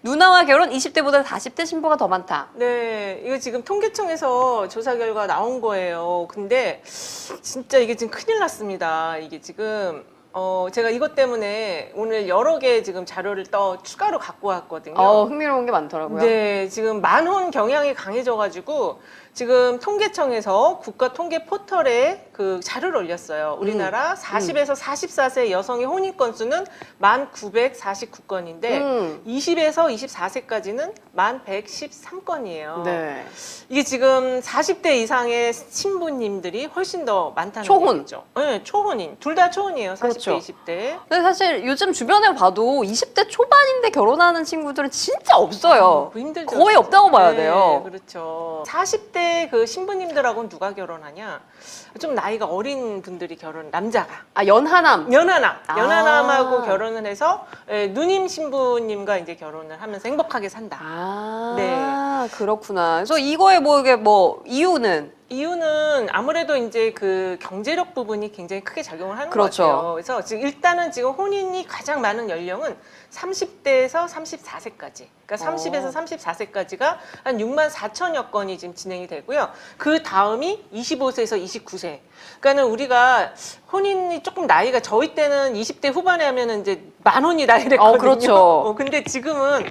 누나와 결혼 20대보다 40대 신부가 더 많다. 네, 이거 지금 통계청에서 조사 결과 나온 거예요. 근데 진짜 이게 지금 큰일 났습니다. 이게 지금 제가 이것 때문에 오늘 여러 개 지금 자료를 또 추가로 갖고 왔거든요. 흥미로운 게 많더라고요. 네, 지금 만혼 경향이 강해져가지고 지금 통계청에서 국가 통계 포털에 그 자료를 올렸어요. 우리나라 40에서 44세 여성의 혼인 건수는 1,949건인데 20에서 24세까지는 1,113건이에요. 네. 이게 지금 40대 이상의 신부님들이 훨씬 더 많다는 초혼. 얘기죠. 네, 초혼인. 둘 다 초혼이에요. 40대, 그렇죠. 20대. 근데 사실 요즘 주변에 봐도 20대 초반인데 결혼하는 친구들은 진짜 없어요. 힘들죠. 거의 진짜. 없다고 봐야 네, 돼요. 그렇죠. 40대 그 신부님들하고는 누가 결혼하냐? 좀 나이가 어린 분들이 남자가. 연하남. 연하남하고 결혼을 해서 누님 신부님과 이제 결혼을 하면서 행복하게 산다. 네. 그렇구나. 그래서 이거에 이유는 아무래도 이제 그 경제력 부분이 굉장히 크게 작용을 하는 그렇죠. 것 같아요. 그래서 지금 일단은 지금 혼인이 가장 많은 연령은 30대에서 34세까지. 그러니까 30에서 34세까지가 한 6만 4천여 건이 지금 진행이 되고요. 그 다음이 25세에서 29세. 그러니까는 우리가 혼인이 조금 나이가 저희 때는 20대 후반에 하면은 이제 만혼이다 이랬거든요. 그렇죠. 근데 지금은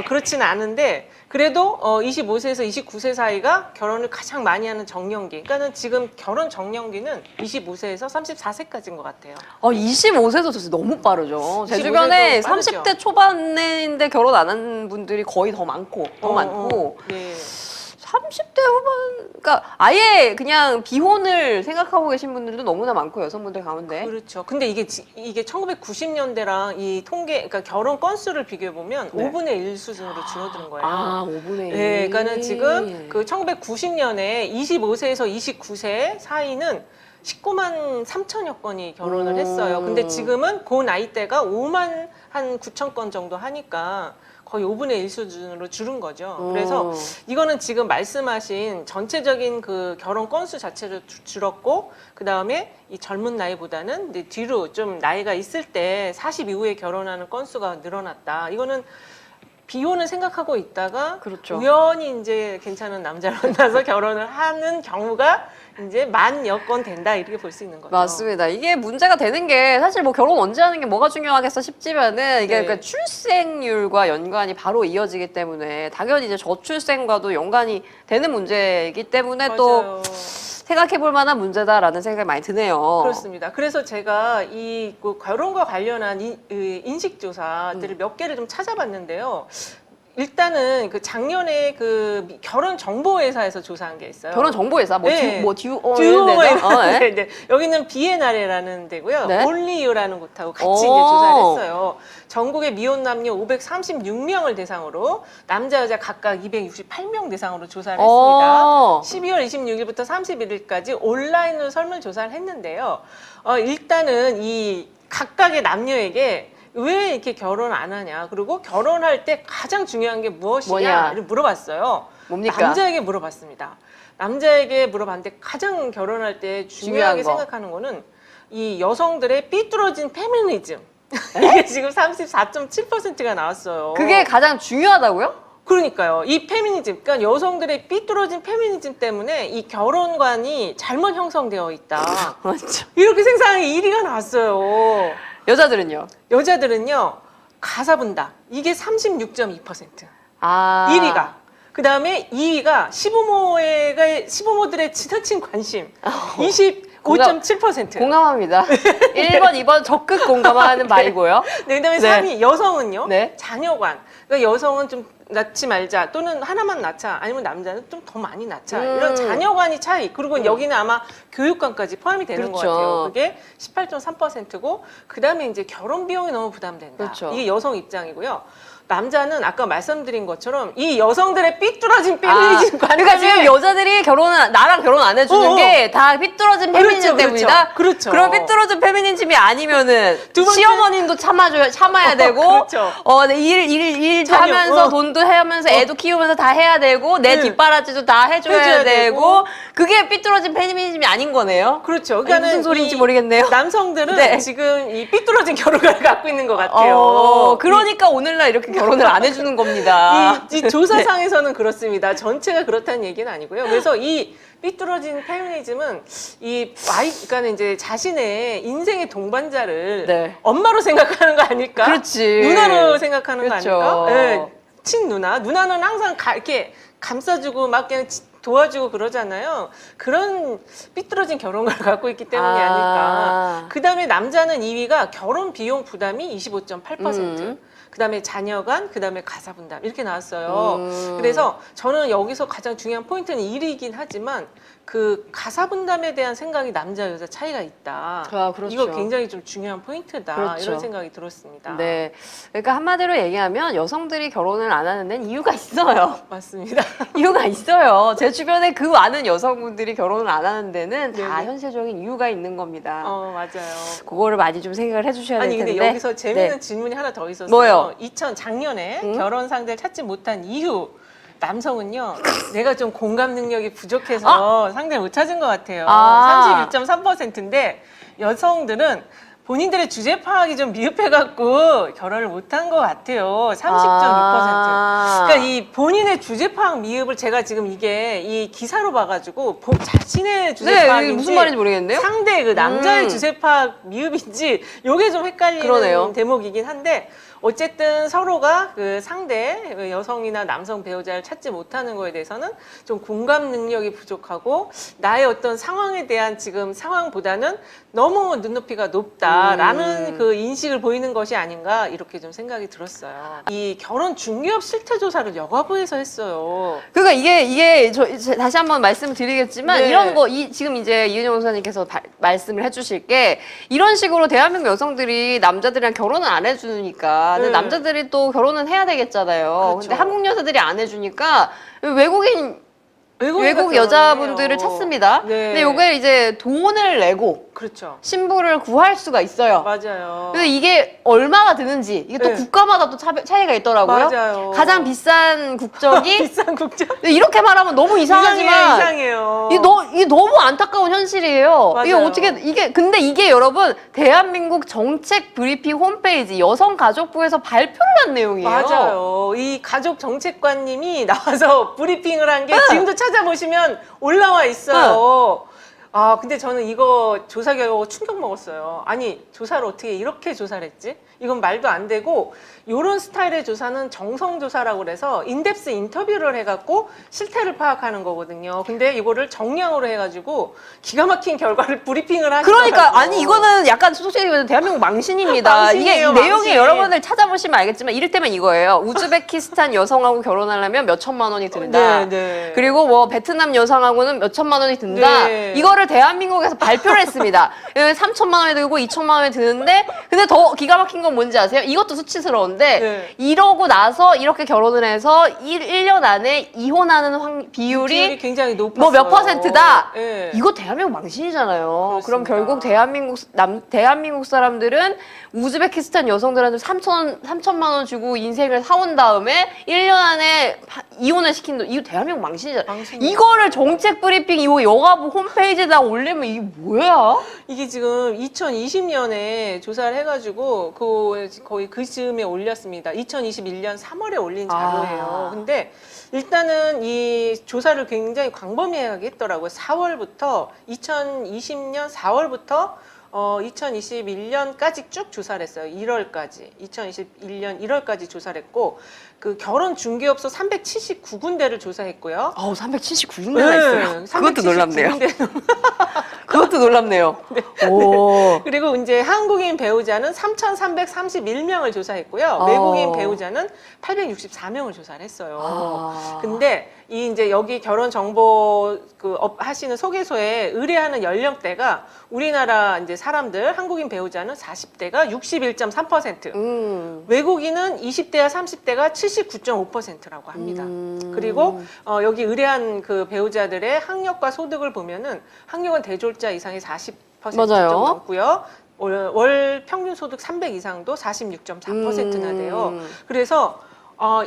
그렇지는 않은데 그래도 25세에서 29세 사이가 결혼을 가장 많이 하는 정년기. 그러니까는 지금 결혼 정년기는 25세에서 34세까지인 것 같아요. 25세도 진짜 너무 빠르죠. 제 주변에 30대 초반인데 결혼 안 한 분들이 거의 더 많고, 네. 30대 후반, 그러니까 아예 그냥 비혼을 생각하고 계신 분들도 너무나 많고, 여성분들 가운데. 그렇죠. 근데 이게 1990년대랑 이 통계, 그러니까 결혼 건수를 비교해 보면 네. 5분의 1 수준으로 줄어드는 거예요. 5분의 1. 네, 그러니까는 지금 그 1990년에 25세에서 29세 사이는 19만 3천여 건이 결혼을 했어요. 근데 지금은 그 나이대가 5만 한 9천 건 정도 하니까 거의 5분의 1 수준으로 줄은 거죠. 그래서 이거는 지금 말씀하신 전체적인 그 결혼 건수 자체도 줄었고, 그 다음에 이 젊은 나이보다는 이제 뒤로 좀 나이가 있을 때 40 이후에 결혼하는 건수가 늘어났다. 이거는 비혼을 생각하고 있다가 그렇죠. 우연히 이제 괜찮은 남자를 만나서 결혼을 하는 경우가 이제 만 여건 된다 이렇게 볼 수 있는 거죠. 맞습니다. 이게 문제가 되는 게 사실 뭐 결혼 언제 하는 게 뭐가 중요하겠어 싶지만은 이게 네. 그러니까 출생률과 연관이 바로 이어지기 때문에 당연히 이제 저출생과도 연관이 되는 문제이기 때문에 또 맞아요. 생각해 볼 만한 문제다라는 생각이 많이 드네요. 그렇습니다. 그래서 제가 그 결혼과 관련한 인식조사들을 몇 개를 좀 찾아봤는데요. 일단은 그 작년에 그 결혼 정보회사에서 조사한 게 있어요. 결혼 정보회사 네. 듀오에 네, 네. 여기는 비에나레라는 데고요. 네? 올리유라는 곳하고 같이 이제 조사를 했어요. 전국의 미혼 남녀 536명을 대상으로 남자 여자 각각 268명 대상으로 조사를 했습니다. 12월 26일부터 31일까지 온라인으로 설문조사를 했는데요. 일단은 이 각각의 남녀에게 왜 이렇게 결혼 안 하냐, 그리고 결혼할 때 가장 중요한 게 무엇이냐를 물어봤어요. 뭡니까? 남자에게 물어봤습니다. 남자에게 물어봤는데 가장 결혼할 때 중요하게 생각하는 거는 이 여성들의 삐뚤어진 페미니즘. 이게 지금 34.7%가 나왔어요. 그게 가장 중요하다고요? 그러니까요. 이 페미니즘, 그러니까 여성들의 삐뚤어진 페미니즘 때문에 이 결혼관이 잘못 형성되어 있다. 맞죠. 이렇게 생산하는 1위가 나왔어요. 여자들은요? 여자들은요, 가사 분담. 이게 36.2%. 1위가. 그 다음에 2위가 시부모들의 지나친 관심. 25.7%. 공감합니다. 1번, 2번 적극 공감하는 바이고요. 네, 그 다음에 네. 3위, 여성은요. 네. 자녀관. 그러니까 여성은 좀 낳지 말자, 또는 하나만 낳자, 아니면 남자는 좀 더 많이 낳자. 이런 자녀관이 차이. 그리고 여기는 아마 교육관까지 포함이 되는 것 같아요. 그게 18.3%고, 그 다음에 이제 결혼 비용이 너무 부담된다. 그렇죠. 이게 여성 입장이고요. 남자는 아까 말씀드린 것처럼 이 여성들의 삐뚤어진 페미니즘 관념에, 그러니까 지금 여자들이 나랑 결혼 안 해주는 게 다 삐뚤어진 페미니즘 때문이다? 그렇죠. 그럼 삐뚤어진 페미니즘이 아니면은 두 번째- 시어머님도 참아야 되고, 그렇죠. 일도 자녀, 하면서 돈도 하면서 애도 키우면서 다 해야 되고, 내 네. 뒷바라지도 다 해줘야 해줘야 되고, 그게 삐뚤어진 페미니즘이 아닌 거네요? 그렇죠. 아니, 그러니까는 무슨 소리인지 이 모르겠네요. 남성들은 네. 지금 이 삐뚤어진 결혼관을 갖고 있는 것 같아요. 그러니까 오늘날 이렇게 결혼을 안 해주는 겁니다. 이 조사상에서는 그렇습니다. 전체가 그렇다는 얘기는 아니고요. 그래서 이 삐뚤어진 페미니즘은 그러니까는 이제 자신의 인생의 동반자를 네. 엄마로 생각하는 거 아닐까? 그렇지. 누나로 생각하는 그렇죠. 거 아닐까? 네. 친누나는 항상 이렇게 감싸주고 막 그냥 도와주고 그러잖아요. 그런 삐뚤어진 결혼을 갖고 있기 때문이 아닐까. 그 다음에 남자는 2위가 결혼 비용 부담이 25.8%. 그다음에 자녀간, 그다음에 가사 분담 이렇게 나왔어요. 그래서 저는 여기서 가장 중요한 포인트는 1위이긴 하지만 그 가사 분담에 대한 생각이 남자 여자 차이가 있다. 아, 그렇죠. 이거 굉장히 좀 중요한 포인트다. 그렇죠. 이런 생각이 들었습니다. 네. 그러니까 한마디로 얘기하면 여성들이 결혼을 안 하는 데는 이유가 있어요. 맞습니다. 이유가 있어요. 제 주변에 그 많은 여성분들이 결혼을 안 하는 데는 다 네네. 현실적인 이유가 있는 겁니다. 맞아요. 그거를 많이 좀 생각을 해주셔야 될 아니 텐데. 근데 여기서 재밌는 네. 질문이 하나 더 있었어요. 뭐요? 작년에 결혼 상대를 찾지 못한 이유. 남성은요, 내가 좀 공감 능력이 부족해서 상대를 못 찾은 것 같아요. 31.3%인데 여성들은 본인들의 주제 파악이 좀 미흡해갖고 결혼을 못한 것 같아요. 30.6%. 그러니까 이 본인의 주제 파악 미흡을 제가 지금 이게 이 기사로 봐가지고 자신의 주제 네, 파악인지 이게 무슨 말인지 모르겠는데요? 상대 그 남자의 주제 파악 미흡인지 요게 좀 헷갈리는 그러네요. 대목이긴 한데 어쨌든 서로가 그 상대 여성이나 남성 배우자를 찾지 못하는 거에 대해서는 좀 공감 능력이 부족하고 나의 어떤 상황에 대한 지금 상황보다는 너무 눈높이가 높다라는 그 인식을 보이는 것이 아닌가 이렇게 좀 생각이 들었어요. 이 결혼 중개업 실태 조사를 여가부에서 했어요. 그러니까 이게 다시 한번 말씀을 드리겠지만 네. 이런 거 지금 이제 이은영 목사님께서 말씀을 해주실 게 이런 식으로 대한민국 여성들이 남자들이랑 결혼을 안 해주니까 근데 네. 남자들이 또 결혼은 해야 되겠잖아요. 그렇죠. 근데 한국 여자들이 안 해주니까 외국 결혼을 여자분들을 해요. 찾습니다. 네. 근데 요게 이제 돈을 내고 그렇죠. 신부를 구할 수가 있어요. 맞아요. 근데 이게 얼마가 드는지 이게 또 네. 국가마다 또 차이가 있더라고요. 맞아요. 가장 비싼 국적이 비싼 국적. 근데 이렇게 말하면 너무 이상하지만 이상해요. 이게 너무 안타까운 현실이에요. 이게 맞아요. 근데 이게 여러분 대한민국 정책 브리핑 홈페이지 여성가족부에서 발표를 한 내용이에요. 맞아요. 이 가족 정책관님이 나와서 브리핑을 한 게 지금도 찾아보시면 올라와 있어요. 근데 저는 이거 조사 결과 충격 먹었어요. 아니, 조사를 어떻게 이렇게 조사를 했지? 이건 말도 안 되고, 요런 스타일의 조사는 정성조사라고 그래서 인덱스 인터뷰를 해갖고 실태를 파악하는 거거든요. 근데 이거를 정량으로 해가지고 기가 막힌 결과를 브리핑을 하시더라고요. 그러니까 아니 이거는 약간 솔직히 말해서 대한민국 망신입니다. 망신이에요, 이게 내용이 망신. 여러분들 찾아보시면 알겠지만 이를테면 이거예요. 우즈베키스탄 여성하고 결혼하려면 몇 천만 원이 든다. 네. 그리고 뭐 베트남 여성하고는 몇 천만 원이 든다. 네. 이거를 대한민국에서 발표를 했습니다. 3천만 원이 들고 2천만 원이 드는데 근데 더 기가 막힌 건 뭔지 아세요? 이것도 수치스러운데 네. 이러고 나서 이렇게 결혼을 해서 1년 안에 이혼하는 비율이 굉장히 높았어요. 뭐 몇 %다. 네. 이거 대한민국 망신이잖아요. 그럼 그렇습니다. 결국 대한민국 사람들은 우즈베키스탄 여성들한테 3천만 원 주고 인생을 사온 다음에 1년 안에 이혼을 시킨다. 이거 대한민국 망신이잖아요. 망신이에요. 이거를 정책 브리핑 이거 여가부 홈페이지에다 올리면 이게 뭐야? 이게 지금 2020년에 조사를 해가지고 거의 그 즈음에 올렸습니다. 2021년 3월에 올린 자료예요. 근데 일단은 이 조사를 굉장히 광범위하게 했더라고요. 2020년 4월부터 2021년까지 쭉 조사를 했어요. 1월까지. 2021년 1월까지 조사를 했고, 그 결혼 중개업소 379군데를 조사했고요. 379군데나 있어요. 그것도 놀랍네요. 379군데. 그것도 놀랍네요. 오. 그리고 이제 한국인 배우자는 3,331명을 조사했고요. 외국인 배우자는 864명을 조사를 했어요. 근데 이 이제 여기 결혼 정보 하시는 소개소에 의뢰하는 연령대가 우리나라 이제 사람들 한국인 배우자는 40대가 61.3%, 외국인은 20대와 30대가 79.5%라고 합니다. 그리고 여기 의뢰한 그 배우자들의 학력과 소득을 보면은 학력은 대졸자 이상이 40% 맞아요. 좀 넘고요. 월 평균 소득 300 이상도 46.4%나 돼요. 그래서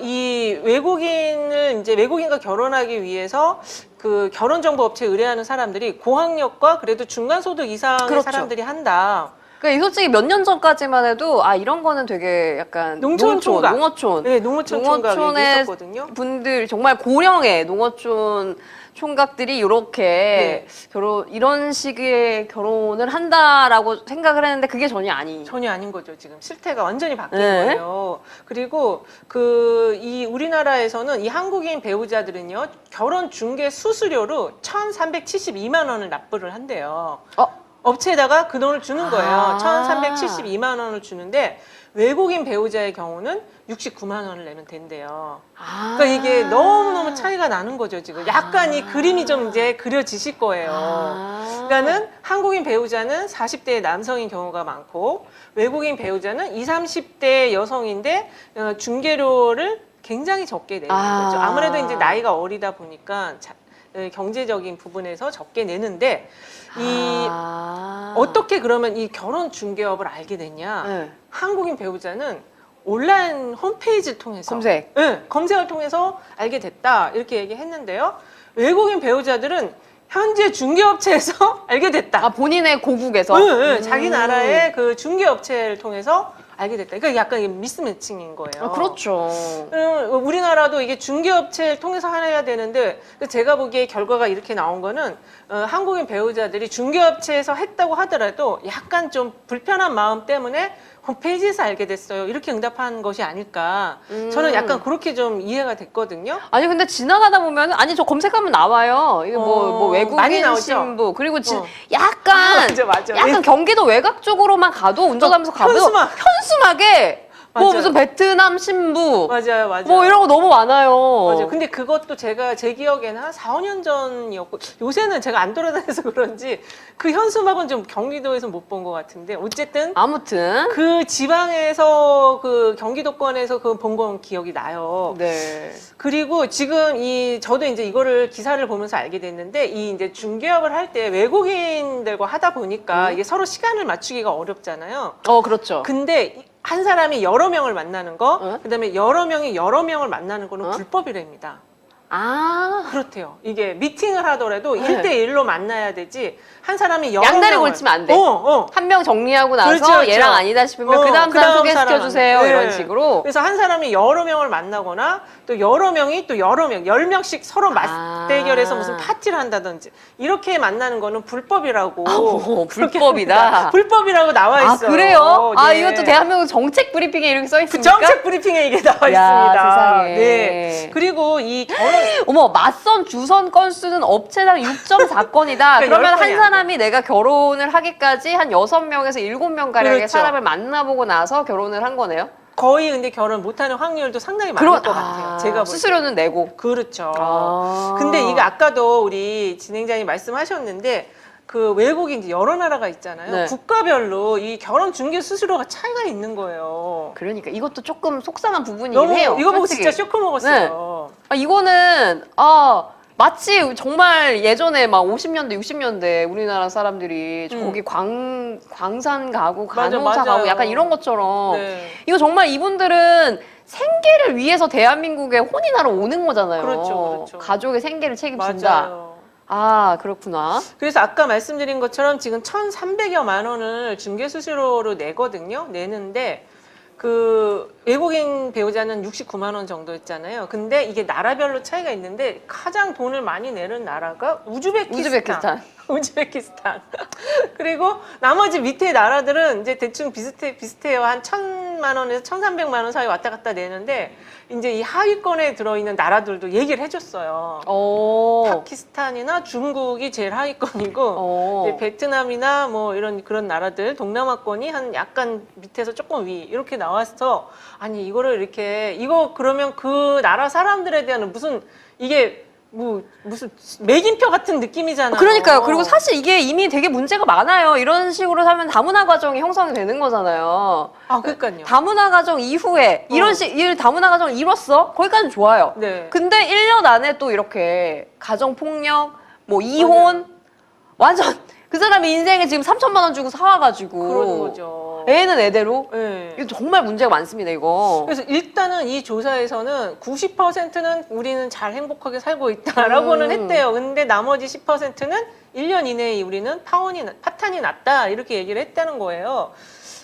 이 외국인과 결혼하기 위해서 그 결혼정보업체에 의뢰하는 사람들이 고학력과 그래도 중간소득 이상의 그렇죠. 사람들이 한다. 그러니까 솔직히 몇 년 전까지만 해도 아 이런 거는 되게 약간 농촌 총각. 농어촌 네, 농어촌 총각이 농어촌의 있었거든요. 분들 정말 고령의 농어촌 총각들이 이렇게 이런 시기에 결혼을 한다라고 생각을 했는데 그게 전혀 아닌 거죠. 지금 실태가 완전히 바뀐 네. 거예요. 그리고 이 우리나라에서는 이 한국인 배우자들은요, 결혼 중개 수수료로 1,372만 원을 납부를 한대요. 업체에다가 그 돈을 주는 거예요. 1,372만 원을 주는데 외국인 배우자의 경우는 69만 원을 내면 된대요. 그러니까 이게 너무너무 차이가 나는 거죠, 지금. 약간 이 그림이 좀 이제 그려지실 거예요. 그러니까는 한국인 배우자는 40대 남성인 경우가 많고 외국인 배우자는 20, 30대 여성인데 중개료를 굉장히 적게 내는 거죠. 아무래도 이제 나이가 어리다 보니까 경제적인 부분에서 적게 내는데 어떻게 그러면 이 결혼 중개업을 알게 됐냐? 한국인 배우자는 온라인 홈페이지를 통해서 검색을 통해서 알게 됐다 이렇게 얘기했는데요. 외국인 배우자들은 현재 중개업체에서 알게 됐다. 본인의 고국에서 자기 나라의 그 중개업체를 통해서 알게 됐다. 그러니까 약간 미스매칭인 거예요. 그렇죠. 우리나라도 이게 중개업체를 통해서 해야 되는데 제가 보기에 결과가 이렇게 나온 거는 한국인 배우자들이 중개업체에서 했다고 하더라도 약간 좀 불편한 마음 때문에 홈페이지에서 알게 됐어요. 이렇게 응답한 것이 아닐까. 저는 약간 그렇게 좀 이해가 됐거든요. 아니 근데 지나가다 보면 저 검색하면 나와요. 이거 뭐 많이 외국인 나오죠? 신부 그리고 약간 맞아. 약간 경기도 외곽 쪽으로만 가도 운전하면서 가도 현수막에 뭐 맞아요. 무슨 베트남 신부 맞아요. 뭐 이런 거 너무 많아요. 맞아요. 근데 그것도 제가 제 기억에는 한 4, 5년 전이었고 요새는 제가 안 돌아다녀서 그런지 그 현수막은 좀 경기도에서 못 본 것 같은데 어쨌든 아무튼 그 지방에서 그 경기도권에서 그 본 건 기억이 나요. 네. 그리고 지금 저도 이제 이거를 기사를 보면서 알게 됐는데 이 이제 중개업을 할 때 외국인들과 하다 보니까 이게 서로 시간을 맞추기가 어렵잖아요. 그렇죠. 근데 한 사람이 여러 명을 만나는 거, 그다음에 여러 명이 여러 명을 만나는 거는 불법이랍니다. 그렇대요. 이게 미팅을 하더라도 1대1로 만나야 되지 한 사람이 여러 양다리 명을 걸치면 안 돼. 한 명 정리하고 나서 그렇죠. 얘랑 아니다 싶으면 그 다음 사람 소개시켜주세요. 네. 이런 식으로. 그래서 한 사람이 여러 명을 만나거나 또 여러 명이 또 여러 명, 10명씩 서로 맞대결해서 무슨 파티를 한다든지 이렇게 만나는 거는 불법이라고. 불법이다. 불법이라고 나와 있어요. 그래요? 네. 이것도 대한민국 정책 브리핑에 이렇게 써 있습니까? 정책 브리핑에 이게 나와 있습니다. 세상에. 네. 그리고 이 결혼 어머, 맞선 주선 건수는 업체당 6.4건이다. 그러면 한 사람이 내가 결혼을 하기까지 한 6명에서 7명 가량의 그렇죠. 사람을 만나보고 나서 결혼을 한 거네요. 거의 근데 결혼 못하는 확률도 상당히 많을 것 같아요. 제가 볼 때. 수수료는 내고. 그렇죠. 근데 이게 아까도 우리 진행자님 말씀하셨는데 그 외국인 이제 여러 나라가 있잖아요. 네. 국가별로 이 결혼 중개 수수료가 차이가 있는 거예요. 그러니까 이것도 조금 속상한 부분이긴 너무 해요. 이거 보고 솔직히. 진짜 쇼크 먹었어요. 이거는 마치 정말 예전에 막 50년대, 60년대 우리나라 사람들이 거기 광산 가고 간호사 가고 약간 이런 것처럼 이거 정말 이분들은 생계를 위해서 대한민국에 혼인하러 오는 거잖아요. 그렇죠. 가족의 생계를 책임진다. 맞아요. 그렇구나. 그래서 아까 말씀드린 것처럼 지금 1,300여만 원을 중개 수수료로 내는데 그 외국인 배우자는 69만 원 정도였잖아요. 근데 이게 나라별로 차이가 있는데 가장 돈을 많이 내는 나라가 우즈베키스탄. 그리고 나머지 밑에 나라들은 이제 대충 비슷해요. 한 1,000만 원에서 1,300만 원 사이 왔다 갔다 내는데 이제 이 하위권에 들어있는 나라들도 얘기를 해줬어요. 파키스탄이나 중국이 제일 하위권이고 이제 베트남이나 뭐 그런 나라들 동남아권이 한 약간 밑에서 조금 위 이렇게 나와서 아니 이거를 이거 그러면 그 나라 사람들에 대한 무슨 이게 무슨 매김표 같은 느낌이잖아요. 그러니까요. 그리고 사실 이게 이미 되게 문제가 많아요. 이런 식으로 하면 다문화 가정이 형성이 되는 거잖아요. 그러니까요. 다문화 가정 이후에 이 다문화 가정을 이뤘어? 거기까지는 좋아요. 네. 근데 1년 안에 또 이렇게 가정 폭력, 뭐 이혼, 완전 그 사람이 인생에 지금 3천만 원 주고 사와가지고 그러는 거죠. 애는 애대로. 네. 이거 정말 문제가 많습니다, 이거. 그래서 일단은 이 조사에서는 90%는 우리는 잘 행복하게 살고 있다라고는 했대요. 근데 나머지 10%는 1년 이내에 우리는 파탄이 났다 이렇게 얘기를 했다는 거예요.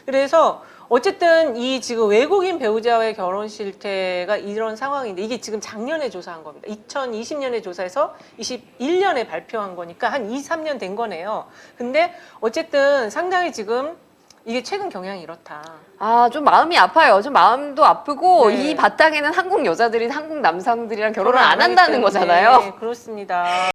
그래서 어쨌든 이 지금 외국인 배우자와의 결혼 실태가 이런 상황인데 이게 지금 작년에 조사한 겁니다. 2020년에 조사해서 21년에 발표한 거니까 한 2, 3년 된 거네요. 근데 어쨌든 상당히 지금 이게 최근 경향이 이렇다. 아, 좀 마음이 아파요. 좀 마음도 아프고 네. 이 바탕에는 한국 여자들이 한국 남성들이랑 결혼을 안 한다는 거잖아요. 네, 그렇습니다.